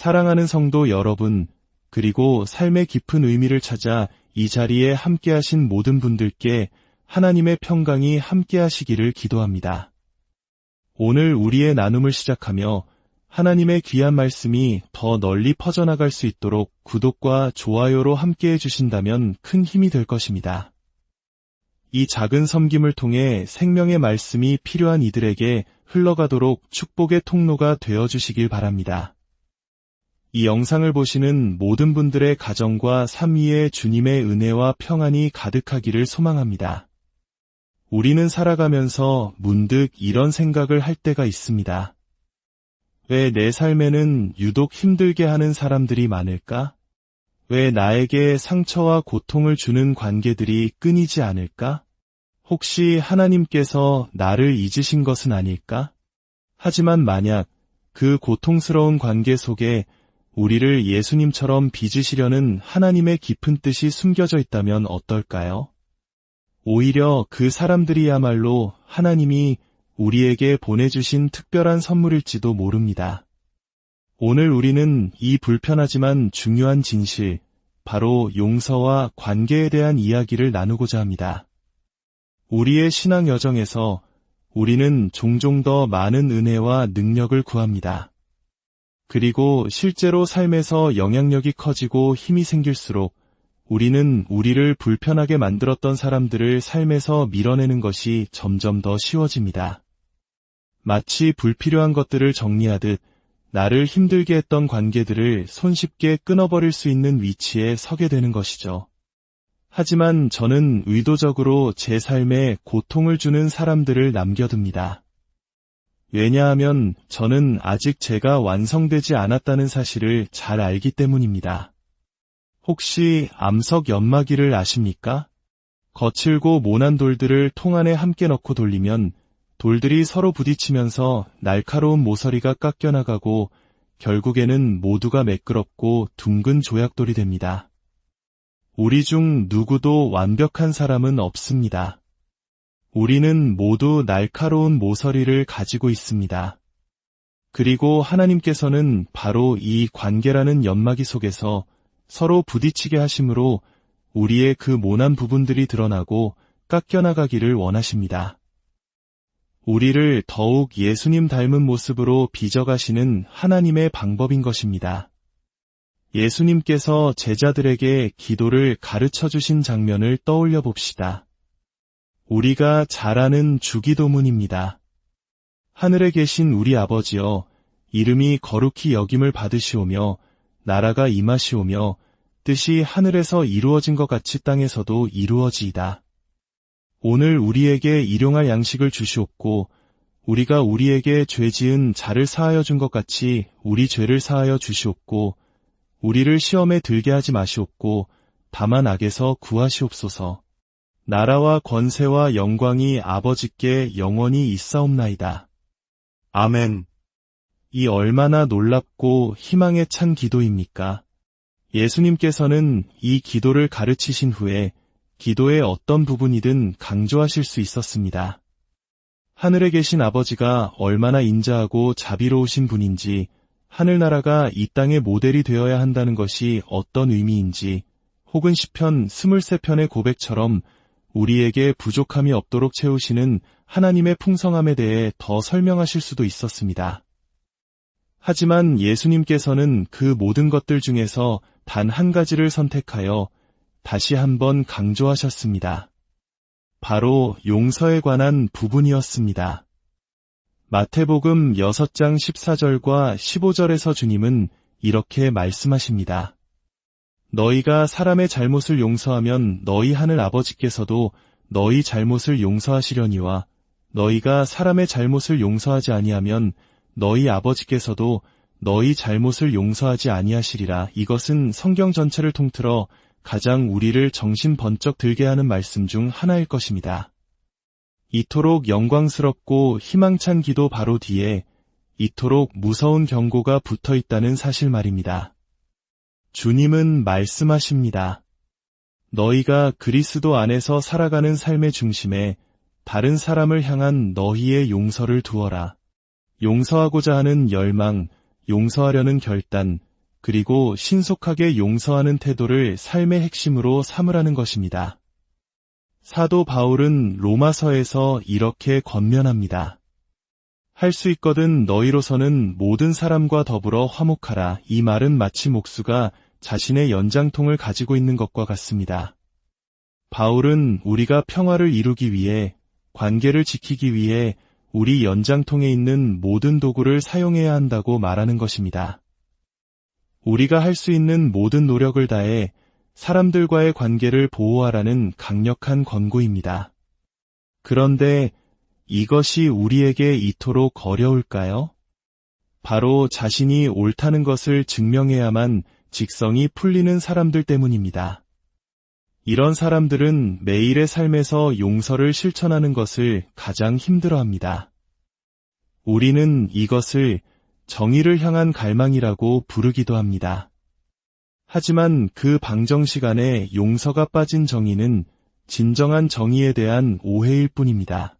사랑하는 성도 여러분, 그리고 삶의 깊은 의미를 찾아 이 자리에 함께하신 모든 분들께 하나님의 평강이 함께하시기를 기도합니다. 오늘 우리의 나눔을 시작하며 하나님의 귀한 말씀이 더 널리 퍼져나갈 수 있도록 구독과 좋아요로 함께해 주신다면 큰 힘이 될 것입니다. 이 작은 섬김을 통해 생명의 말씀이 필요한 이들에게 흘러가도록 축복의 통로가 되어주시길 바랍니다. 이 영상을 보시는 모든 분들의 가정과 삶 위에 주님의 은혜와 평안이 가득하기를 소망합니다. 우리는 살아가면서 문득 이런 생각을 할 때가 있습니다. 왜 내 삶에는 유독 힘들게 하는 사람들이 많을까? 왜 나에게 상처와 고통을 주는 관계들이 끊이지 않을까? 혹시 하나님께서 나를 잊으신 것은 아닐까? 하지만 만약 그 고통스러운 관계 속에 우리를 예수님처럼 빚으시려는 하나님의 깊은 뜻이 숨겨져 있다면 어떨까요? 오히려 그 사람들이야말로 하나님이 우리에게 보내주신 특별한 선물일지도 모릅니다. 오늘 우리는 이 불편하지만 중요한 진실, 바로 용서와 관계에 대한 이야기를 나누고자 합니다. 우리의 신앙 여정에서 우리는 종종 더 많은 은혜와 능력을 구합니다. 그리고 실제로 삶에서 영향력이 커지고 힘이 생길수록 우리는 우리를 불편하게 만들었던 사람들을 삶에서 밀어내는 것이 점점 더 쉬워집니다. 마치 불필요한 것들을 정리하듯 나를 힘들게 했던 관계들을 손쉽게 끊어버릴 수 있는 위치에 서게 되는 것이죠. 하지만 저는 의도적으로 제 삶에 고통을 주는 사람들을 남겨둡니다. 왜냐하면 저는 아직 제가 완성되지 않았다는 사실을 잘 알기 때문입니다. 혹시 암석 연마기를 아십니까? 거칠고 모난 돌들을 통 안에 함께 넣고 돌리면 돌들이 서로 부딪히면서 날카로운 모서리가 깎여나가고 결국에는 모두가 매끄럽고 둥근 조약돌이 됩니다. 우리 중 누구도 완벽한 사람은 없습니다. 우리는 모두 날카로운 모서리를 가지고 있습니다. 그리고 하나님께서는 바로 이 관계라는 연마기 속에서 서로 부딪히게 하심으로 우리의 그 모난 부분들이 드러나고 깎여나가기를 원하십니다. 우리를 더욱 예수님 닮은 모습으로 빚어가시는 하나님의 방법인 것입니다. 예수님께서 제자들에게 기도를 가르쳐 주신 장면을 떠올려 봅시다. 우리가 잘 아는 주기도문입니다. 하늘에 계신 우리 아버지여, 이름이 거룩히 여김을 받으시오며 나라가 임하시오며 뜻이 하늘에서 이루어진 것 같이 땅에서도 이루어지이다. 오늘 우리에게 일용할 양식을 주시옵고 우리가 우리에게 죄 지은 자를 사하여 준 것 같이 우리 죄를 사하여 주시옵고 우리를 시험에 들게 하지 마시옵고 다만 악에서 구하시옵소서. 나라와 권세와 영광이 아버지께 영원히 있사옵나이다. 아멘. 이 얼마나 놀랍고 희망에 찬 기도입니까? 예수님께서는 이 기도를 가르치신 후에 기도의 어떤 부분이든 강조하실 수 있었습니다. 하늘에 계신 아버지가 얼마나 인자하고 자비로우신 분인지, 하늘나라가 이 땅의 모델이 되어야 한다는 것이 어떤 의미인지, 혹은 시편 23편의 고백처럼 우리에게 부족함이 없도록 채우시는 하나님의 풍성함에 대해 더 설명하실 수도 있었습니다. 하지만 예수님께서는 그 모든 것들 중에서 단 한 가지를 선택하여 다시 한번 강조하셨습니다. 바로 용서에 관한 부분이었습니다. 마태복음 6장 14절과 15절에서 주님은 이렇게 말씀하십니다. 너희가 사람의 잘못을 용서하면 너희 하늘 아버지께서도 너희 잘못을 용서하시려니와 너희가 사람의 잘못을 용서하지 아니하면 너희 아버지께서도 너희 잘못을 용서하지 아니하시리라. 이것은 성경 전체를 통틀어 가장 우리를 정신 번쩍 들게 하는 말씀 중 하나일 것입니다. 이토록 영광스럽고 희망찬 기도 바로 뒤에 이토록 무서운 경고가 붙어 있다는 사실 말입니다. 주님은 말씀하십니다. 너희가 그리스도 안에서 살아가는 삶의 중심에 다른 사람을 향한 너희의 용서를 두어라. 용서하고자 하는 열망, 용서하려는 결단, 그리고 신속하게 용서하는 태도를 삶의 핵심으로 삼으라는 것입니다. 사도 바울은 로마서에서 이렇게 권면합니다. 할 수 있거든 너희로서는 모든 사람과 더불어 화목하라. 이 말은 마치 목수가 자신의 연장통을 가지고 있는 것과 같습니다. 바울은 우리가 평화를 이루기 위해, 관계를 지키기 위해 우리 연장통에 있는 모든 도구를 사용해야 한다고 말하는 것입니다. 우리가 할 수 있는 모든 노력을 다해 사람들과의 관계를 보호하라는 강력한 권고입니다. 그런데 이것이 우리에게 이토록 어려울까요? 바로 자신이 옳다는 것을 증명해야만 직성이 풀리는 사람들 때문입니다. 이런 사람들은 매일의 삶에서 용서를 실천하는 것을 가장 힘들어합니다. 우리는 이것을 정의를 향한 갈망이라고 부르기도 합니다. 하지만 그 방정시간에 용서가 빠진 정의는 진정한 정의에 대한 오해일 뿐입니다.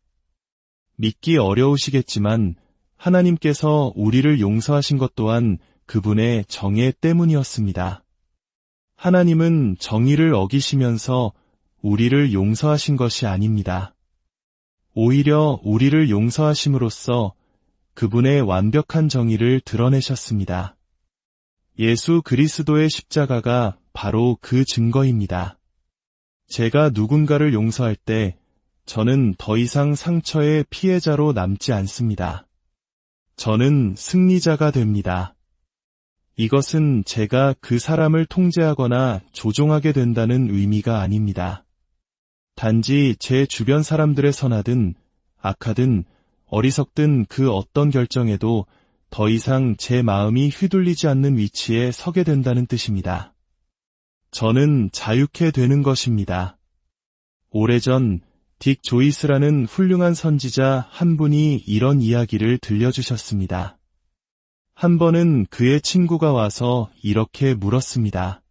믿기 어려우시겠지만 하나님께서 우리를 용서하신 것 또한 그분의 정의 때문이었습니다. 하나님은 정의를 어기시면서 우리를 용서하신 것이 아닙니다. 오히려 우리를 용서하심으로써 그분의 완벽한 정의를 드러내셨습니다. 예수 그리스도의 십자가가 바로 그 증거입니다. 제가 누군가를 용서할 때 저는 더 이상 상처의 피해자로 남지 않습니다. 저는 승리자가 됩니다. 이것은 제가 그 사람을 통제하거나 조종하게 된다는 의미가 아닙니다. 단지 제 주변 사람들의 선하든 악하든 어리석든 그 어떤 결정에도 더 이상 제 마음이 휘둘리지 않는 위치에 서게 된다는 뜻입니다. 저는 자유케 되는 것입니다. 오래전 딕 조이스라는 훌륭한 선지자 한 분이 이런 이야기를 들려주셨습니다. 한 번은 그의 친구가 와서 이렇게 물었습니다.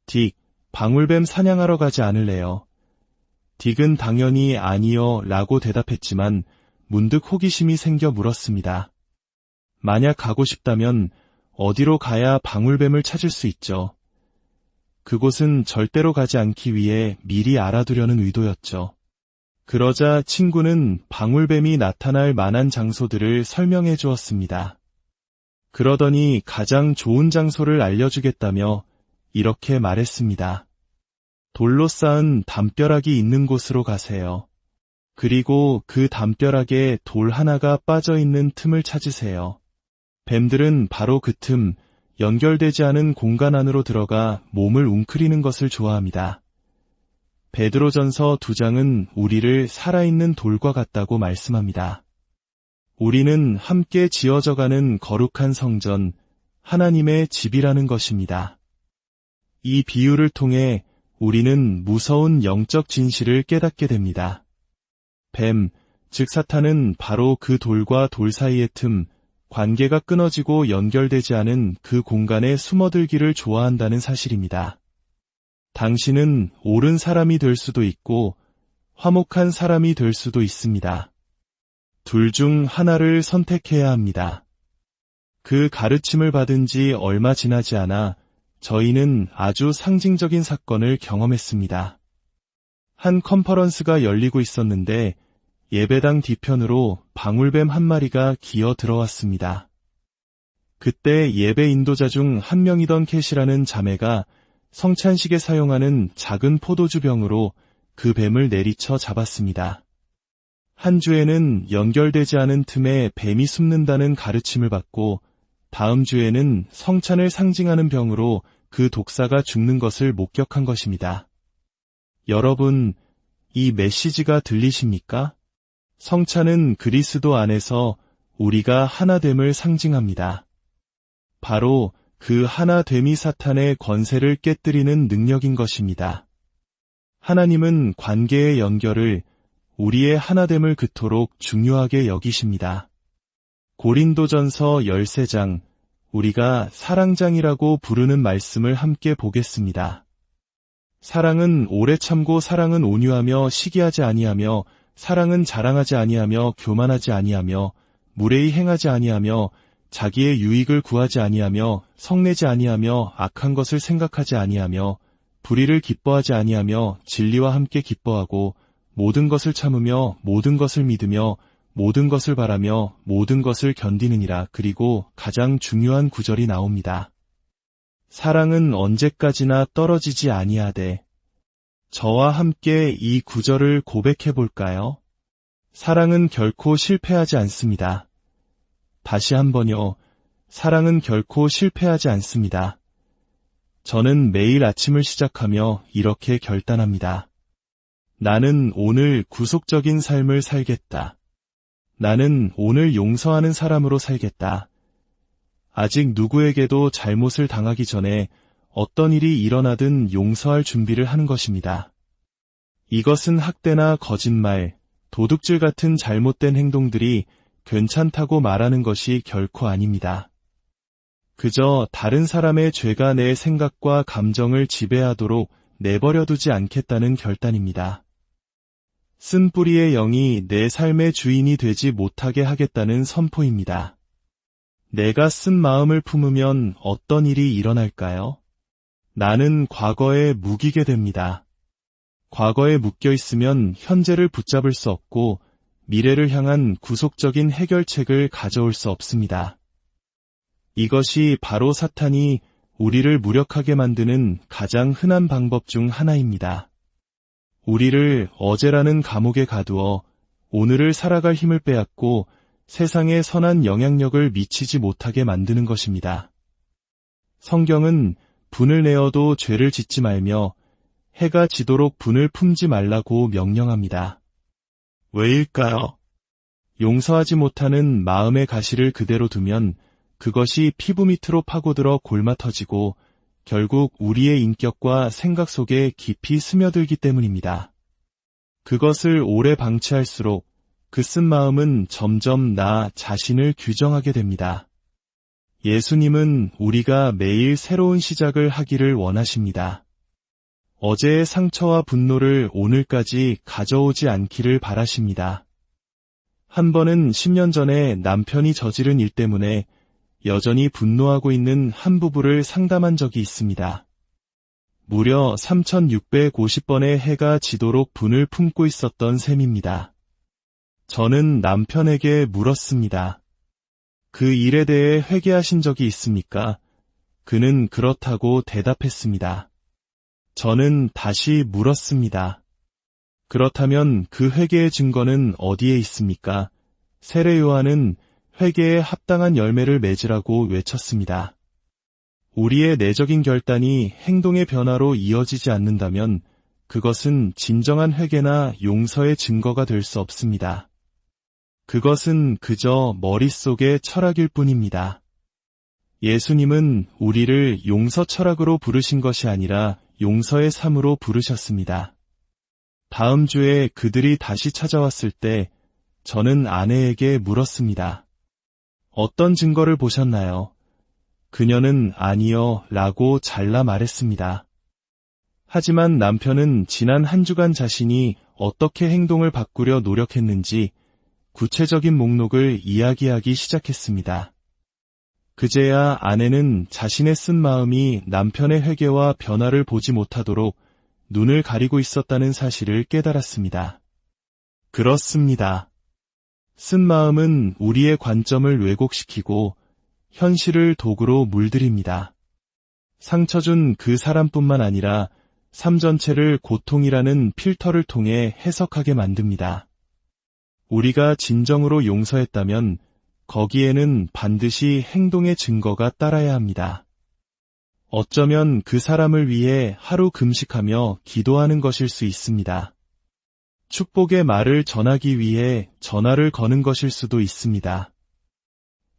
딕, 방울뱀 사냥하러 가지 않을래요? 딕은 당연히 아니요 라고 대답했지만 문득 호기심이 생겨 물었습니다. 만약 가고 싶다면 어디로 가야 방울뱀을 찾을 수 있죠? 그곳은 절대로 가지 않기 위해 미리 알아두려는 의도였죠. 그러자 친구는 방울뱀이 나타날 만한 장소들을 설명해 주었습니다. 그러더니 가장 좋은 장소를 알려주겠다며 이렇게 말했습니다. 돌로 쌓은 담벼락이 있는 곳으로 가세요. 그리고 그 담벼락에 돌 하나가 빠져있는 틈을 찾으세요. 뱀들은 바로 그 틈, 연결되지 않은 공간 안으로 들어가 몸을 웅크리는 것을 좋아합니다. 베드로전서 2장은 우리를 살아있는 돌과 같다고 말씀합니다. 우리는 함께 지어져가는 거룩한 성전, 하나님의 집이라는 것입니다. 이 비유를 통해 우리는 무서운 영적 진실을 깨닫게 됩니다. 뱀, 즉 사탄은 바로 그 돌과 돌 사이의 틈, 관계가 끊어지고 연결되지 않은 그 공간에 숨어들기를 좋아한다는 사실입니다. 당신은 옳은 사람이 될 수도 있고 화목한 사람이 될 수도 있습니다. 둘 중 하나를 선택해야 합니다. 그 가르침을 받은 지 얼마 지나지 않아 저희는 아주 상징적인 사건을 경험했습니다. 한 컨퍼런스가 열리고 있었는데 예배당 뒤편으로 방울뱀 한 마리가 기어 들어왔습니다. 그때 예배 인도자 중 한 명이던 캣이라는 자매가 성찬식에 사용하는 작은 포도주 병으로 그 뱀을 내리쳐 잡았습니다. 한 주에는 연결되지 않은 틈에 뱀이 숨는다는 가르침을 받고 다음 주에는 성찬을 상징하는 병으로 그 독사가 죽는 것을 목격한 것입니다. 여러분, 이 메시지가 들리십니까? 성찬은 그리스도 안에서 우리가 하나됨을 상징합니다. 바로 그 하나됨이 사탄의 권세를 깨뜨리는 능력인 것입니다. 하나님은 관계의 연결을, 우리의 하나됨을 그토록 중요하게 여기십니다. 고린도전서 13장, 우리가 사랑장이라고 부르는 말씀을 함께 보겠습니다. 사랑은 오래 참고 사랑은 온유하며 시기하지 아니하며 사랑은 자랑하지 아니하며 교만하지 아니하며 무례히 행하지 아니하며 자기의 유익을 구하지 아니하며 성내지 아니하며 악한 것을 생각하지 아니하며 불의를 기뻐하지 아니하며 진리와 함께 기뻐하고 모든 것을 참으며 모든 것을 믿으며 모든 것을 바라며 모든 것을 견디느니라. 그리고 가장 중요한 구절이 나옵니다. 사랑은 언제까지나 떨어지지 아니하되. 저와 함께 이 구절을 고백해 볼까요? 사랑은 결코 실패하지 않습니다. 다시 한번요. 사랑은 결코 실패하지 않습니다. 저는 매일 아침을 시작하며 이렇게 결단합니다. 나는 오늘 구속적인 삶을 살겠다. 나는 오늘 용서하는 사람으로 살겠다. 아직 누구에게도 잘못을 당하기 전에 어떤 일이 일어나든 용서할 준비를 하는 것입니다. 이것은 학대나 거짓말, 도둑질 같은 잘못된 행동들이 괜찮다고 말하는 것이 결코 아닙니다. 그저 다른 사람의 죄가 내 생각과 감정을 지배하도록 내버려두지 않겠다는 결단입니다. 쓴뿌리의 영이 내 삶의 주인이 되지 못하게 하겠다는 선포입니다. 내가 쓴 마음을 품으면 어떤 일이 일어날까요? 나는 과거에 묵이게 됩니다. 과거에 묶여 있으면 현재를 붙잡을 수 없고 미래를 향한 구속적인 해결책을 가져올 수 없습니다. 이것이 바로 사탄이 우리를 무력하게 만드는 가장 흔한 방법 중 하나입니다. 우리를 어제라는 감옥에 가두어 오늘을 살아갈 힘을 빼앗고 세상에 선한 영향력을 미치지 못하게 만드는 것입니다. 성경은 분을 내어도 죄를 짓지 말며 해가 지도록 분을 품지 말라고 명령합니다. 왜일까요? 용서하지 못하는 마음의 가시를 그대로 두면 그것이 피부 밑으로 파고들어 골마 터지고 결국 우리의 인격과 생각 속에 깊이 스며들기 때문입니다. 그것을 오래 방치할수록 그 쓴 마음은 점점 나 자신을 규정하게 됩니다. 예수님은 우리가 매일 새로운 시작을 하기를 원하십니다. 어제의 상처와 분노를 오늘까지 가져오지 않기를 바라십니다. 한 번은 10년 전에 남편이 저지른 일 때문에 여전히 분노하고 있는 한 부부를 상담한 적이 있습니다. 무려 3,650번의 해가 지도록 분을 품고 있었던 셈입니다. 저는 남편에게 물었습니다. 그 일에 대해 회개하신 적이 있습니까? 그는 그렇다고 대답했습니다. 저는 다시 물었습니다. 그렇다면 그 회개의 증거는 어디에 있습니까? 세례 요한은 회개에 합당한 열매를 맺으라고 외쳤습니다. 우리의 내적인 결단이 행동의 변화로 이어지지 않는다면 그것은 진정한 회개나 용서의 증거가 될 수 없습니다. 그것은 그저 머릿속의 철학일 뿐입니다. 예수님은 우리를 용서 철학으로 부르신 것이 아니라 용서의 삶으로 부르셨습니다. 다음 주에 그들이 다시 찾아왔을 때 저는 아내에게 물었습니다. 어떤 증거를 보셨나요? 그녀는 아니요 라고 잘라 말했습니다. 하지만 남편은 지난 한 주간 자신이 어떻게 행동을 바꾸려 노력했는지 구체적인 목록을 이야기하기 시작했습니다. 그제야 아내는 자신의 쓴 마음이 남편의 회개와 변화를 보지 못하도록 눈을 가리고 있었다는 사실을 깨달았습니다. 그렇습니다. 쓴 마음은 우리의 관점을 왜곡시키고 현실을 도구로 물들입니다. 상처 준 그 사람뿐만 아니라 삶 전체를 고통이라는 필터를 통해 해석하게 만듭니다. 우리가 진정으로 용서했다면 거기에는 반드시 행동의 증거가 따라야 합니다. 어쩌면 그 사람을 위해 하루 금식하며 기도하는 것일 수 있습니다. 축복의 말을 전하기 위해 전화를 거는 것일 수도 있습니다.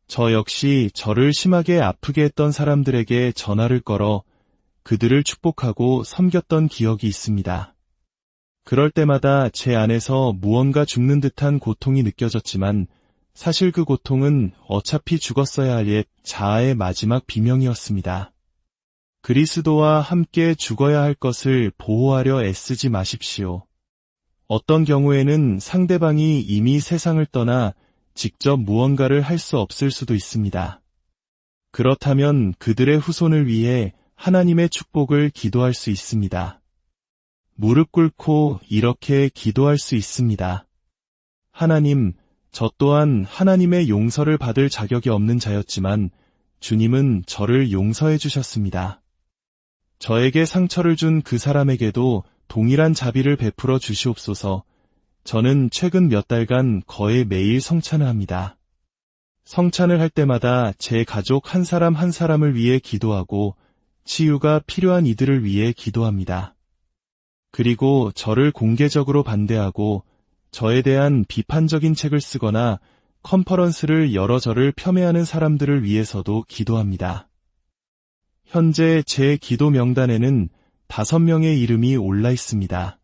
저 역시 저를 심하게 아프게 했던 사람들에게 전화를 걸어 그들을 축복하고 섬겼던 기억이 있습니다. 그럴 때마다 제 안에서 무언가 죽는 듯한 고통이 느껴졌지만 사실 그 고통은 어차피 죽었어야 할 옛 자아의 마지막 비명이었습니다. 그리스도와 함께 죽어야 할 것을 보호하려 애쓰지 마십시오. 어떤 경우에는 상대방이 이미 세상을 떠나 직접 무언가를 할 수 없을 수도 있습니다. 그렇다면 그들의 후손을 위해 하나님의 축복을 기도할 수 있습니다. 무릎 꿇고 이렇게 기도할 수 있습니다. 하나님, 저 또한 하나님의 용서를 받을 자격이 없는 자였지만 주님은 저를 용서해 주셨습니다. 저에게 상처를 준 그 사람에게도 동일한 자비를 베풀어 주시옵소서. 저는 최근 몇 달간 거의 매일 성찬을 합니다. 성찬을 할 때마다 제 가족 한 사람 한 사람을 위해 기도하고 치유가 필요한 이들을 위해 기도합니다. 그리고 저를 공개적으로 반대하고 저에 대한 비판적인 책을 쓰거나 컨퍼런스를 열어 저를 폄훼하는 사람들을 위해서도 기도합니다. 현재 제 기도 명단에는 5명의 이름이 올라 있습니다.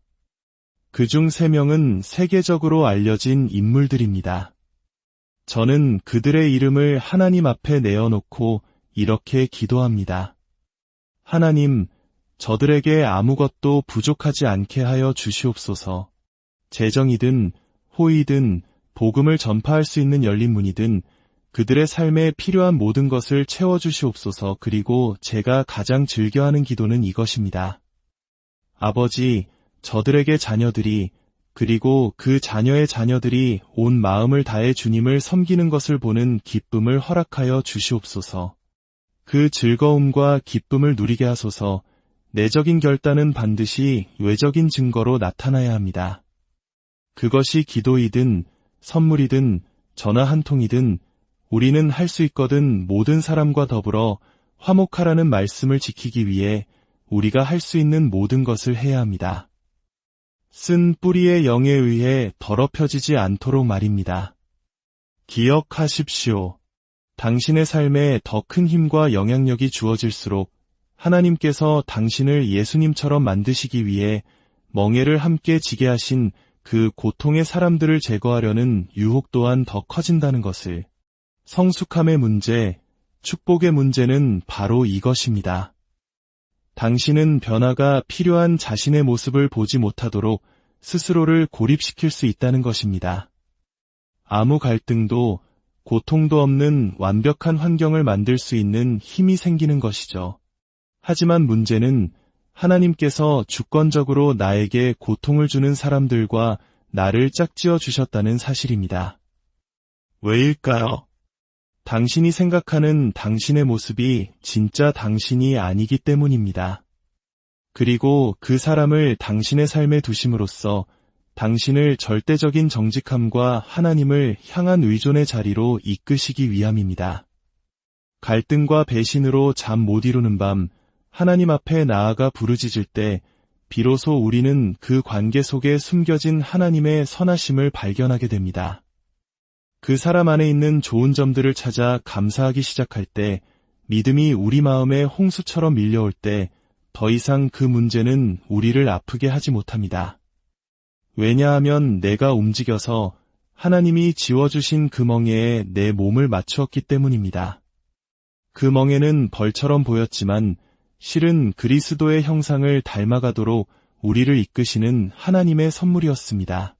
그중 3명은 세계적으로 알려진 인물들입니다. 저는 그들의 이름을 하나님 앞에 내어놓고 이렇게 기도합니다. 하나님, 저들에게 아무것도 부족하지 않게 하여 주시옵소서. 재정이든 호의든 복음을 전파할 수 있는 열린 문이든 그들의 삶에 필요한 모든 것을 채워주시옵소서. 그리고 제가 가장 즐겨하는 기도는 이것입니다. 아버지, 저들에게 자녀들이 그리고 그 자녀의 자녀들이 온 마음을 다해 주님을 섬기는 것을 보는 기쁨을 허락하여 주시옵소서. 그 즐거움과 기쁨을 누리게 하소서. 내적인 결단은 반드시 외적인 증거로 나타나야 합니다. 그것이 기도이든 선물이든 전화 한 통이든 우리는 할 수 있거든 모든 사람과 더불어 화목하라는 말씀을 지키기 위해 우리가 할 수 있는 모든 것을 해야 합니다. 쓴 뿌리의 영에 의해 더럽혀지지 않도록 말입니다. 기억하십시오. 당신의 삶에 더 큰 힘과 영향력이 주어질수록 하나님께서 당신을 예수님처럼 만드시기 위해 멍에를 함께 지게 하신 그 고통의 사람들을 제거하려는 유혹 또한 더 커진다는 것을. 성숙함의 문제, 축복의 문제는 바로 이것입니다. 당신은 변화가 필요한 자신의 모습을 보지 못하도록 스스로를 고립시킬 수 있다는 것입니다. 아무 갈등도 고통도 없는 완벽한 환경을 만들 수 있는 힘이 생기는 것이죠. 하지만 문제는 하나님께서 주권적으로 나에게 고통을 주는 사람들과 나를 짝지어 주셨다는 사실입니다. 왜일까요? 당신이 생각하는 당신의 모습이 진짜 당신이 아니기 때문입니다. 그리고 그 사람을 당신의 삶에 두심으로써 당신을 절대적인 정직함과 하나님을 향한 의존의 자리로 이끄시기 위함입니다. 갈등과 배신으로 잠 못 이루는 밤, 하나님 앞에 나아가 부르짖을 때 비로소 우리는 그 관계 속에 숨겨진 하나님의 선하심을 발견하게 됩니다. 그 사람 안에 있는 좋은 점들을 찾아 감사하기 시작할 때, 믿음이 우리 마음에 홍수처럼 밀려올 때 더 이상 그 문제는 우리를 아프게 하지 못합니다. 왜냐하면 내가 움직여서 하나님이 지워주신 그 멍에에 내 몸을 맞추었기 때문입니다. 그 멍에는 벌처럼 보였지만 실은 그리스도의 형상을 닮아가도록 우리를 이끄시는 하나님의 선물이었습니다.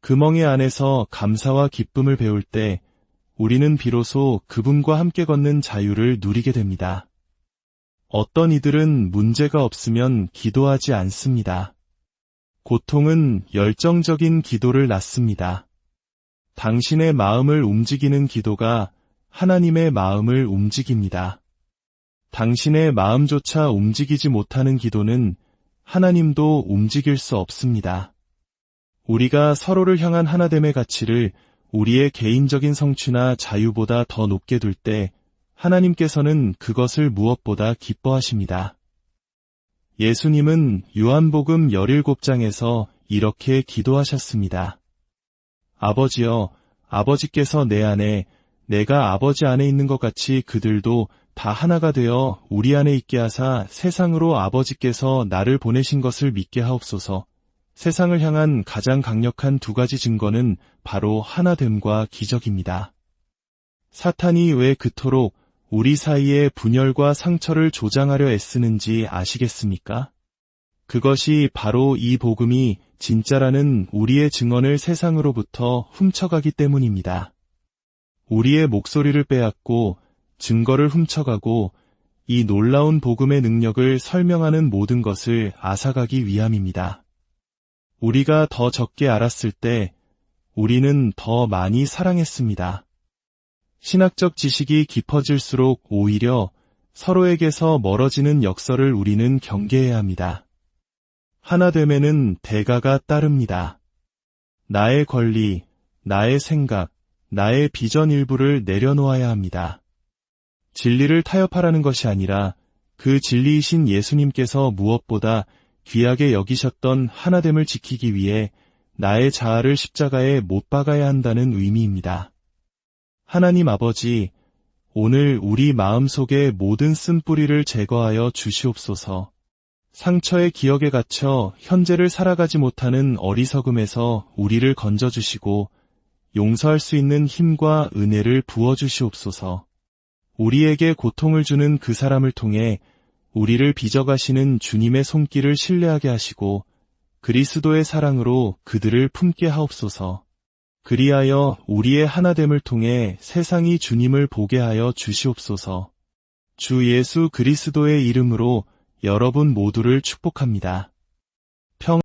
그 멍에 안에서 감사와 기쁨을 배울 때 우리는 비로소 그분과 함께 걷는 자유를 누리게 됩니다. 어떤 이들은 문제가 없으면 기도하지 않습니다. 고통은 열정적인 기도를 낳습니다. 당신의 마음을 움직이는 기도가 하나님의 마음을 움직입니다. 당신의 마음조차 움직이지 못하는 기도는 하나님도 움직일 수 없습니다. 우리가 서로를 향한 하나됨의 가치를 우리의 개인적인 성취나 자유보다 더 높게 둘 때 하나님께서는 그것을 무엇보다 기뻐하십니다. 예수님은 요한복음 17장에서 이렇게 기도하셨습니다. 아버지여, 아버지께서 내 안에, 내가 아버지 안에 있는 것 같이 그들도 다 하나가 되어 우리 안에 있게 하사 세상으로 아버지께서 나를 보내신 것을 믿게 하옵소서. 세상을 향한 가장 강력한 2가지 증거는 바로 하나됨과 기적입니다. 사탄이 왜 그토록 우리 사이에 분열과 상처를 조장하려 애쓰는지 아시겠습니까? 그것이 바로 이 복음이 진짜라는 우리의 증언을 세상으로부터 훔쳐가기 때문입니다. 우리의 목소리를 빼앗고 증거를 훔쳐가고 이 놀라운 복음의 능력을 설명하는 모든 것을 앗아가기 위함입니다. 우리가 더 적게 알았을 때 우리는 더 많이 사랑했습니다. 신학적 지식이 깊어질수록 오히려 서로에게서 멀어지는 역설을 우리는 경계해야 합니다. 하나됨에는 대가가 따릅니다. 나의 권리, 나의 생각, 나의 비전 일부를 내려놓아야 합니다. 진리를 타협하라는 것이 아니라 그 진리이신 예수님께서 무엇보다 귀하게 여기셨던 하나됨을 지키기 위해 나의 자아를 십자가에 못 박아야 한다는 의미입니다. 하나님 아버지, 오늘 우리 마음속의 모든 쓴뿌리를 제거하여 주시옵소서. 상처의 기억에 갇혀 현재를 살아가지 못하는 어리석음에서 우리를 건져주시고 용서할 수 있는 힘과 은혜를 부어주시옵소서. 우리에게 고통을 주는 그 사람을 통해 우리를 빚어가시는 주님의 손길을 신뢰하게 하시고 그리스도의 사랑으로 그들을 품게 하옵소서. 그리하여 우리의 하나됨을 통해 세상이 주님을 보게 하여 주시옵소서. 주 예수 그리스도의 이름으로 여러분 모두를 축복합니다.